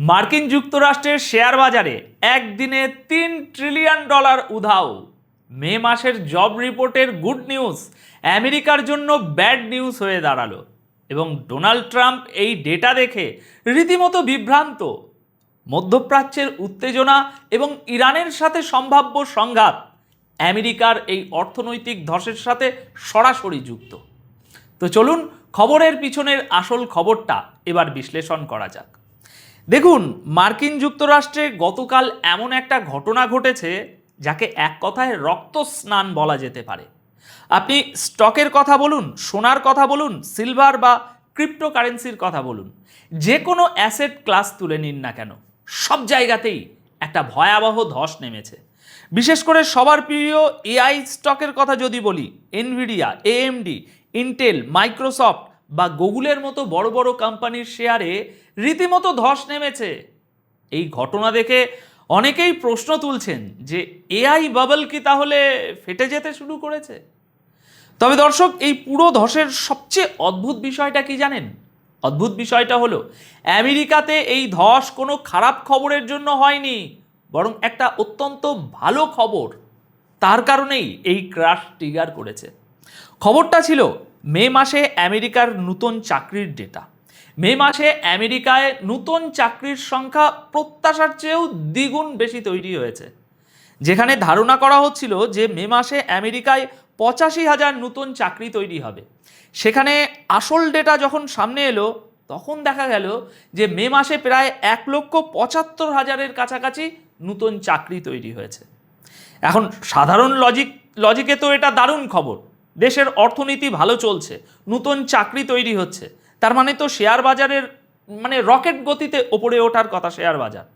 মার্কিন যুক্তরাষ্ট্রের শেয়ার বাজারে একদিনে $3 ট্রিলিয়ন উধাও। মে মাসের জব রিপোর্টের গুড নিউজ আমেরিকার জন্য ব্যাড নিউজ হয়ে দাঁড়ালো এবং ডোনাল্ড ট্রাম্প এই ডেটা দেখে রীতিমতো বিভ্রান্ত। মধ্যপ্রাচ্যের উত্তেজনা এবং ইরানের সাথে সম্ভাব্য সংঘাত আমেরিকার এই অর্থনৈতিক ধসের সাথে সরাসরি যুক্ত। তো চলুন খবরের পিছনের আসল খবরটা এবার বিশ্লেষণ করা যাক। দেখুন, মার্কিন যুক্তরাষ্ট্রে গতকাল এমন একটা ঘটনা ঘটেছে যাকে এক কথায় রক্ত স্নান বলা যেতে পারে। আপনি স্টকের কথা বলুন, সোনার কথা বলুন, সিলভার বা ক্রিপ্টোকারেন্সির কথা বলুন, যে কোনো অ্যাসেট ক্লাস তুলে নিন না কেন, সব জায়গাতেই একটা ভয়াবহ ধস নেমেছে। বিশেষ করে সবার প্রিয় এআই স্টকের কথা যদি বলি, এনভিডিয়া, এএমডি, ইন্টেল, মাইক্রোসফট বা গুগলের মতো বড় বড় কোম্পানির শেয়ারে রীতিমতো ধস নেমেছে। এই ঘটনা দেখে অনেকেই প্রশ্ন তুলছেন যে এআই বাবল কি তাহলে ফেটে যেতে শুরু করেছে? তবে দর্শক, এই পুরো ধসের সবচেয়ে অদ্ভুত বিষয়টা কি জানেন? অদ্ভুত বিষয়টা হলো আমেরিকাতে এই ধস কোনো খারাপ খবরের জন্য হয়নি, বরং একটা অত্যন্ত ভালো খবর। তার কারণেই এই ক্র্যাশ ট্রিগার করেছে। খবরটা ছিল মে মাসে আমেরিকার নতুন চাকরির ডেটা। মে মাসে আমেরিকায় নতুন চাকরির সংখ্যা প্রত্যাশার চেয়েও দ্বিগুণ বেশি তৈরি হয়েছে। যেখানে ধারণা করা হচ্ছিল যে মে মাসে আমেরিকায় 85,000 নতুন চাকরি তৈরি হবে, সেখানে আসল ডেটা যখন সামনে এলো তখন দেখা গেল যে মে মাসে প্রায় 1,75,000-এর কাছাকাছি নতুন চাকরি তৈরি হয়েছে। এখন সাধারণ লজিকে তো এটা দারুণ খবর। দেশের অর্থনীতি ভালো চলছে, নতুন চাকরি তৈরি হচ্ছে, তার মানে তো শেয়ার বাজারের রকেট গতিতে ওপরে ওঠার কথা শেয়ার বাজার।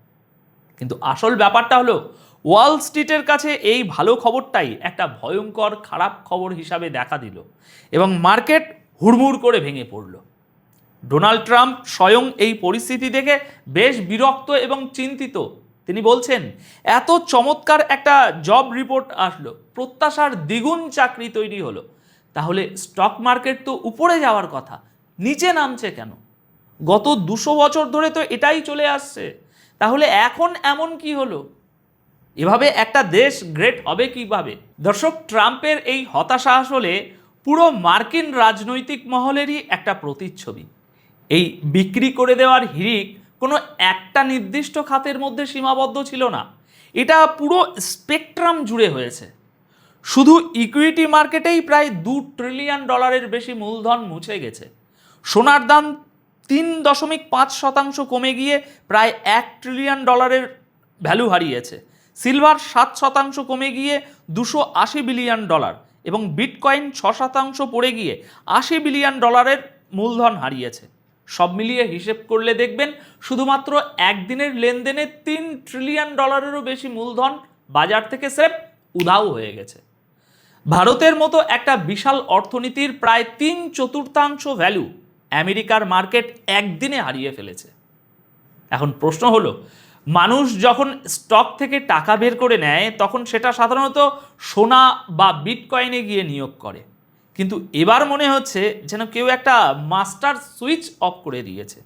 কিন্তু আসল ব্যাপারটা হলো ওয়াল স্ট্রিটের কাছে এই ভালো খবরটাই একটা ভয়ঙ্কর খারাপ খবর হিসাবে দেখা দিল এবং মার্কেট হুড়মুড় করে ভেঙে পড়ল। ডোনাল্ড ট্রাম্প স্বয়ং এই পরিস্থিতি দেখে বেশ বিরক্ত এবং চিন্তিত। তিনি বলছেন, এত চমৎকার একটা জব রিপোর্ট আসলো, প্রত্যাশার দ্বিগুণ চাকরি তৈরি হলো, তাহলে স্টক মার্কেট তো উপরে যাওয়ার কথা, নিচে নামছে কেন? গত 200 বছর ধরে তো এটাই চলে আসছে, তাহলে এখন এমন কি হলো? এভাবে একটা দেশ গ্রেট হবে কিভাবে? দর্শক, ট্রাম্পের এই হতাশা আসলে পুরো মার্কিন রাজনৈতিক মহলেরই একটা প্রতিচ্ছবি। এই বিক্রি করে দেওয়ার হিড়িক কোনো একটা নির্দিষ্ট খাতের মধ্যে সীমাবদ্ধ ছিল না, এটা পুরো স্পেকট্রাম জুড়ে হয়েছে। শুধু ইকুইটি মার্কেটেই প্রায় $2 ট্রিলিয়ন বেশি মূলধন মুছে গেছে। সোনার দাম 3.5% কমে গিয়ে প্রায় $1 ট্রিলিয়ন ভ্যালু হারিয়েছে। সিলভার 7% কমে গিয়ে $280 বিলিয়ন এবং বিটকয়েন 6% পড়ে গিয়ে $80 বিলিয়ন মূলধন হারিয়েছে। সব মিলিয়ে হিসেব করলে দেখবেন শুধুমাত্র একদিনের লেনদেনে $3 ট্রিলিয়ন বেশি মূলধন বাজার থেকে স্রেফ উধাও হয়ে গেছে। ভারতের মতো একটা বিশাল অর্থনীতির প্রায় 3/4 ভ্যালু আমেরিকার মার্কেট একদিনে হারিয়ে ফেলেছে। এখন প্রশ্ন হলো, মানুষ যখন স্টক থেকে টাকা বের করে নেয় তখন সেটা সাধারণত সোনা বা বিটকয়েনে গিয়ে নিয়োগ করে, কিন্তু এবার মনে হচ্ছে যেন কেউ একটা মাস্টার সুইচ অফ করে দিয়েছে।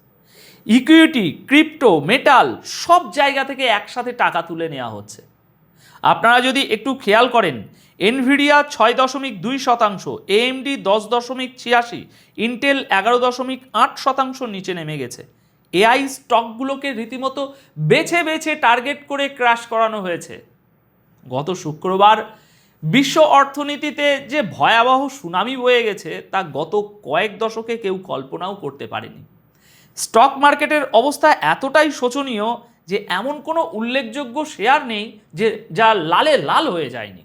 ইকুইটি, ক্রিপ্টো, মেটাল সব জায়গা থেকে একসাথে টাকা তুলে নেওয়া হচ্ছে। আপনারা যদি একটু খেয়াল করেন, এনভিডিয়া 6.2%, এএমডি 10.86%, ইন্টেল 11.8% নিচে নেমে গেছে। এআই স্টকগুলোকে রীতিমতো বেছে বেছে টার্গেট করে ক্র্যাশ করানো হয়েছে। গত শুক্রবার বিশ্ব অর্থনীতিতে যে ভয়াবহ সুনামি বয়ে গেছে তা গত কয়েক দশকে কেউ কল্পনাও করতে পারেনি। স্টক মার্কেটের অবস্থা এতটাই শোচনীয় যে এমন কোনো উল্লেখযোগ্য শেয়ার নেই যে যা লালে লাল হয়ে যায়নি।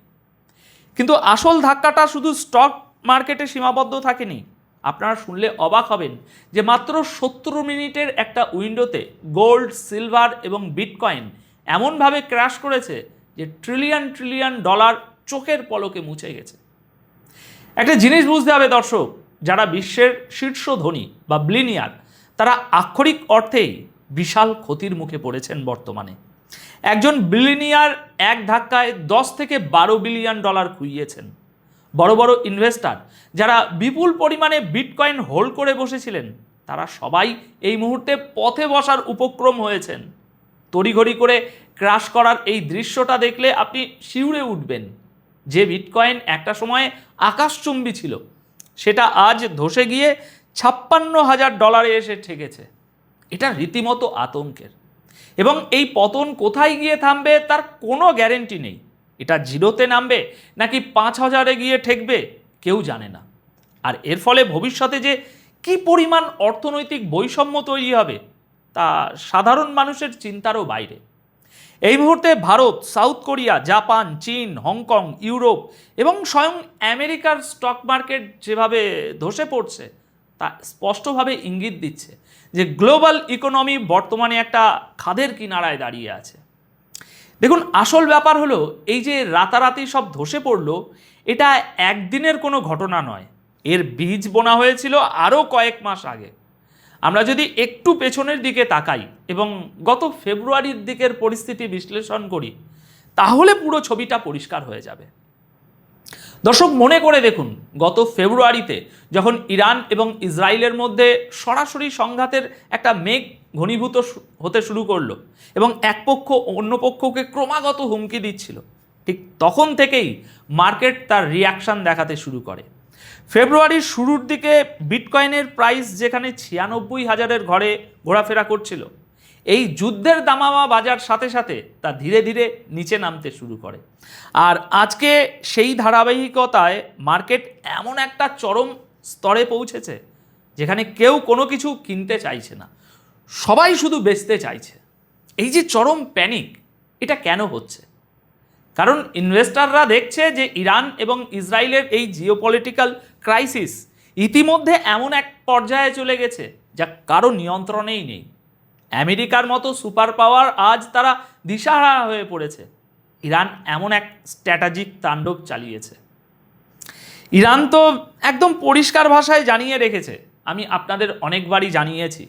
কিন্তু আসল ধাক্কাটা শুধু স্টক মার্কেটে সীমাবদ্ধ থাকেনি। আপনারা শুনলে অবাক হবেন যে মাত্র 70 মিনিটের একটা উইন্ডোতে গোল্ড, সিলভার এবং বিটকয়েন এমনভাবে ক্র্যাশ করেছে যে ট্রিলিয়ন ট্রিলিয়ন ডলার চোখের পলকে মুছে গেছে। একটা জিনিস বুঝতে হবে দর্শক, যারা বিশ্বের শীর্ষ ধনী বা বিলিয়নিয়ার, তারা আক্ষরিক অর্থেই বিশাল ক্ষতির মুখে পড়েছেন বর্তমানে। একজন বিলিয়নিয়ার এক ধাক্কায় 10 থেকে 12 বিলিয়ন ডলার খুইয়েছেন। বড় বড় ইনভেস্টার যারা বিপুল পরিমাণে বিটকয়েন হোল্ড করে বসেছিলেন, তারা সবাই এই মুহূর্তে পথে বসার উপক্রম হয়েছেন। তড়িঘড়ি করে ক্রাশ করার এই দৃশ্যটা দেখলে আপনি শিউরে উঠবেন। যে বিটকয়েন একটা সময়ে আকাশচুম্বী ছিল, সেটা আজ ধসে গিয়ে $56,000 এসে ঠেকেছে। এটা রীতিমতো আতঙ্কের। এবং এই পতন কোথায় গিয়ে থামবে তার কোনো গ্যারেন্টি নেই। এটা জিরোতে নামবে নাকি 5,000-এ গিয়ে ঠেকবে কেউ জানে না। আর এর ফলে ভবিষ্যতে যে কি পরিমাণ অর্থনৈতিক বৈষম্য তৈরি হবে তা সাধারণ মানুষের চিন্তারও বাইরে। এই মুহূর্তে ভারত, সাউথ কোরিয়া, জাপান, চীন, হংকং, ইউরোপ এবং স্বয়ং আমেরিকার স্টক মার্কেট যেভাবে ধসে পড়ছে তা স্পষ্টভাবে ইঙ্গিত দিচ্ছে যে গ্লোবাল ইকোনমি বর্তমানে একটা খাদের কিনারায় দাঁড়িয়ে আছে। দেখুন, আসল ব্যাপার হলো এই যে রাতারাতি সব ধসে পড়লো, এটা একদিনের কোনো ঘটনা নয়। এর বীজ বোনা হয়েছিল আরও কয়েক মাস আগে। আমরা যদি একটু পেছনের দিকে তাকাই এবং গত ফেব্রুয়ারির দিকের পরিস্থিতি বিশ্লেষণ করি, তাহলে পুরো ছবিটা পরিষ্কার হয়ে যাবে। দর্শক, মনে করে দেখুন, গত ফেব্রুয়ারিতে যখন ইরান এবং ইসরায়েলের মধ্যে সরাসরি সংঘাতের একটা মেঘ ঘনীভূত হতে শুরু করলো এবং এক পক্ষ অন্য পক্ষকে ক্রমাগত হুমকি দিচ্ছিল, ঠিক তখন থেকেই মার্কেট তার রিয়াকশান দেখাতে শুরু করে। ফেব্রুয়ারির শুরুর দিকে বিটকয়েনের প্রাইস যেখানে 96,000-এর ঘরে ঘোরাফেরা করছিল, এই যুদ্ধের দামামা বাজার সাথে সাথে তা ধীরে ধীরে নিচে নামতে শুরু করে। আর আজকে সেই ধারাবাহিকতায় মার্কেট এমন একটা চরম স্তরে পৌঁছেছে যেখানে কেউ কোনো কিছু কিনতে চাইছে না, সবাই শুধু বেচতে চাইছে। এই যে চরম প্যানিক, এটা কেন হচ্ছে? কারণ ইনভেস্টররা দেখছে যে ইরান এবং ইসরায়েলের এই জিওপলিটিক্যাল ক্রাইসিস ইতিমধ্যে এমন এক পর্যায়ে চলে গেছে যা কারো নিয়ন্ত্রণেই নেই। আমেরিকার মতো সুপার পাওয়ার আজ তারা দিশাহারা হয়ে পড়েছে। ইরান এমন এক স্ট্র্যাটেজিক তাণ্ডব চালিয়েছে। ইরান তো একদম পরিষ্কার ভাষায় জানিয়ে রেখেছে, আমি আপনাদের অনেকবারই জানিয়েছি,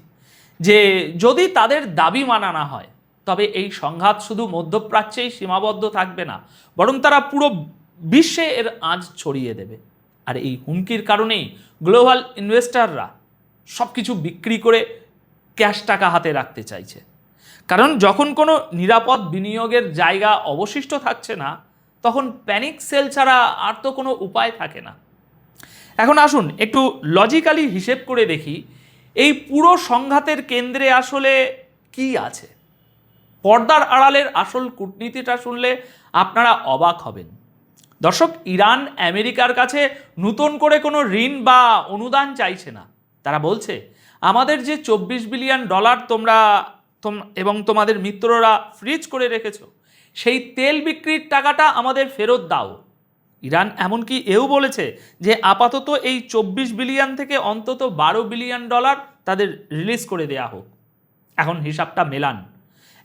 যে যদি তাদের দাবি মানা না হয় তবে এই সংঘাত শুধু মধ্যপ্রাচ্যেই সীমাবদ্ধ থাকবে না, বরং তারা পুরো বিশ্বে এর আঁচ ছড়িয়ে দেবে। আর এই হুমকির কারণেই গ্লোবাল ইনভেস্টররা সব কিছু বিক্রি করে ক্যাশ টাকা হাতে রাখতে চাইছে। কারণ যখন কোনো নিরাপদ বিনিয়োগের জায়গা অবশিষ্ট থাকছে না, তখন প্যানিক সেল ছাড়া আর তো কোনো উপায় থাকে না। এখন আসুন একটু লজিক্যালি হিসেব করে দেখি এই পুরো সংঘাতের কেন্দ্রে আসলে কি আছে। পর্দার আড়ালের আসল কূটনীতিটা শুনলে আপনারা অবাক হবেন। দর্শক, ইরান আমেরিকার কাছে নতুন করে কোনো ঋণ বা অনুদান চাইছে না। তারা বলছে, আমাদের যে $24 বিলিয়ন তোমরা এবং তোমাদের মিত্ররা ফ্রিজ করে রেখেছ, সেই তেল বিক্রির টাকাটা আমাদের ফেরত দাও। ইরান এমনকি এও বলেছে যে আপাতত এই 24 বিলিয়ন থেকে অন্তত $12 বিলিয়ন তাদের রিলিজ করে দেয়া হোক। এখন হিসাবটা মেলান।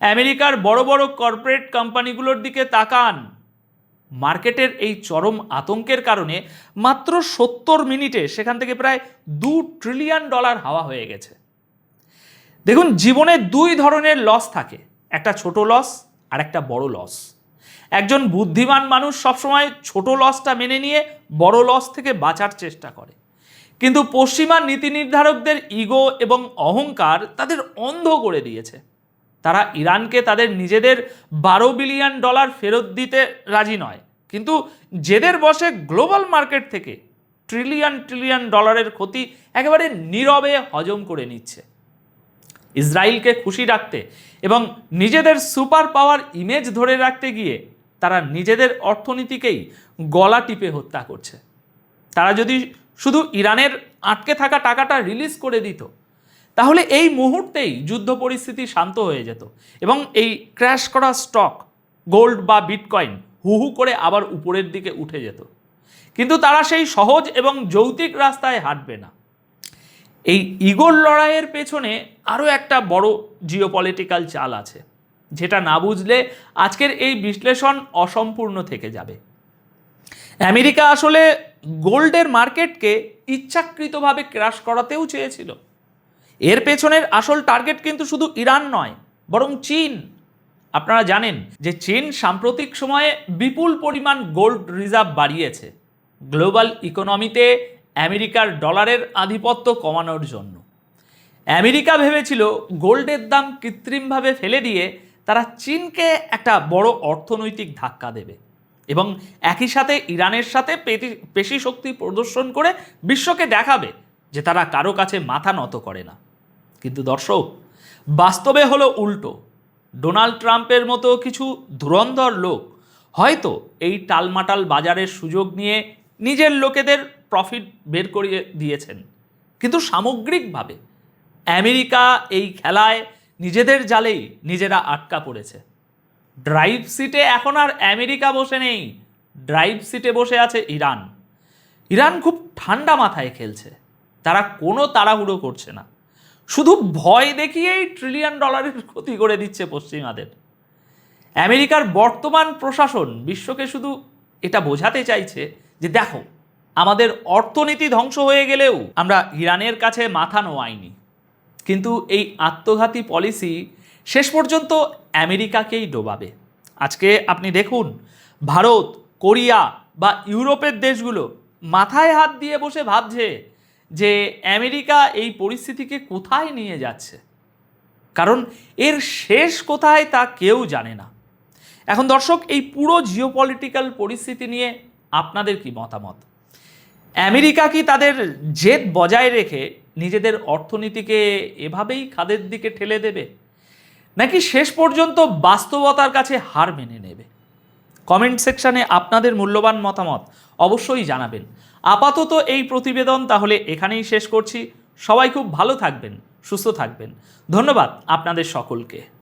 আমেরিকার বড় বড় কর্পোরেট কোম্পানিগুলোর দিকে তাকান। মার্কেটের এই চরম আতঙ্কের কারণে মাত্র 70 মিনিটে সেখান থেকে প্রায় $2 ট্রিলিয়ন হাওয়া হয়ে গেছে। দেখুন, জীবনে দুই ধরনের লস থাকে, একটা ছোট লস আর একটা বড় লস। একজন বুদ্ধিমান মানুষ সবসময় ছোট লসটা মেনে নিয়ে বড় লস থেকে বাঁচার চেষ্টা করে, কিন্তু পশ্চিমা নীতি নির্ধারকদের ইগো এবং অহংকার তাদের অন্ধ করে দিয়েছে। তারা ইরানকে তাদের নিজেদের $12 বিলিয়ন ফেরত দিতে রাজি নয়, কিন্তু জেদের বসে গ্লোবাল মার্কেট থেকে ট্রিলিয়ন ট্রিলিয়ন ডলারের ক্ষতি একেবারে নীরবে হজম করে নিচ্ছে। ইসরায়েলকে খুশি রাখতে এবং নিজেদের সুপার পাওয়ার ইমেজ ধরে রাখতে গিয়ে তারা নিজেদের অর্থনীতিকেই গলা টিপে হত্যা করছে। তারা যদি শুধু ইরানের আটকে থাকা টাকাটা রিলিজ করে দিত, তাহলে এই মুহূর্তেই যুদ্ধ পরিস্থিতি শান্ত হয়ে যেত এবং এই ক্র্যাশ করা স্টক, গোল্ড বা বিটকয়েন হু হু করে আবার উপরের দিকে উঠে যেত। কিন্তু তারা সেই সহজ এবং যৌক্তিক রাস্তায় হাঁটবে না। এই ইগোর লড়াইয়ের পেছনে আরও একটা বড় জিওপলিটিক্যাল চাল আছে, যেটা না বুঝলে আজকের এই বিশ্লেষণ অসম্পূর্ণ থেকে যাবে। আমেরিকা আসলে গোল্ডের মার্কেটকে ইচ্ছাকৃতভাবে ক্র্যাশ করাতেও চেয়েছিল। এর পেছনের আসল টার্গেট কিন্তু শুধু ইরান নয়, বরং চীন। আপনারা জানেন যে চীন সাম্প্রতিক সময়ে বিপুল পরিমাণ গোল্ড রিজার্ভ বাড়িয়েছে গ্লোবাল ইকোনমিতে আমেরিকার ডলারের আধিপত্য কমানোর জন্য। আমেরিকা ভেবেছিল গোল্ডের দাম কৃত্রিমভাবে ফেলে দিয়ে তারা চীনকে একটা বড় অর্থনৈতিক ধাক্কা দেবে এবং একই সাথে ইরানের সাথে পেশি শক্তি প্রদর্শন করে বিশ্বকে দেখাবে যে তারা কারো কাছে মাথা নত করে না। কিন্তু দর্শক, বাস্তবে হলো উল্টো। ডোনাল্ড ট্রাম্পের মতো কিছু ধুরন্ধর লোক হয়তো এই টালমাটাল বাজারের সুযোগ নিয়ে নিজের লোকেদের প্রফিট বের করিয়ে দিয়েছেন, কিন্তু সামগ্রিকভাবে আমেরিকা এই খেলায় নিজেদের জালেই নিজেরা আটকা পড়েছে। ড্রাইভ সিটে এখন আর আমেরিকা বসে নেই, ড্রাইভ সিটে বসে আছে ইরান। ইরান খুব ঠান্ডা মাথায় খেলছে, তারা কোনো তাড়াহুড়ো করছে না, শুধু ভয় দেখিয়েই $1 ট্রিলিয়ন ক্ষতি করে দিচ্ছে পশ্চিমাদের। আমেরিকার বর্তমান প্রশাসন বিশ্বকে শুধু এটা বোঝাতে চাইছে যে দেখো, আমাদের অর্থনীতি ধ্বংস হয়ে গেলেও আমরা ইরানের কাছে মাথা নোয়াইনি। কিন্তু এই আত্মঘাতী পলিসি শেষ পর্যন্ত আমেরিকাকেই ডোবাবে। আজকে আপনি দেখুন, ভারত, কোরিয়া বা ইউরোপের দেশগুলো মাথায় হাত দিয়ে বসে ভাবছে যে আমেরিকা এই পরিস্থিতিকে কোথায় নিয়ে যাচ্ছে, কারণ এর শেষ কোথায় তা কেউ জানে না। এখন দর্শক, এই পুরো জিওপলিটিক্যাল পরিস্থিতি নিয়ে আপনাদের কি মতামত? আমেরিকা কি তাদের জেদ বজায় রেখে নিজেদের অর্থনীতিকে এভাবেই খাদের দিকে ঠেলে দেবে, নাকি শেষ পর্যন্ত বাস্তবতার কাছে হার মেনে নেবে? কমেন্ট সেকশানে আপনাদের মূল্যবান মতামত অবশ্যই জানাবেন। আপাতত এই প্রতিবেদন তাহলে এখানেই শেষ করছি। সবাই খুব ভালো থাকবেন, সুস্থ থাকবেন। ধন্যবাদ আপনাদের সকলকে।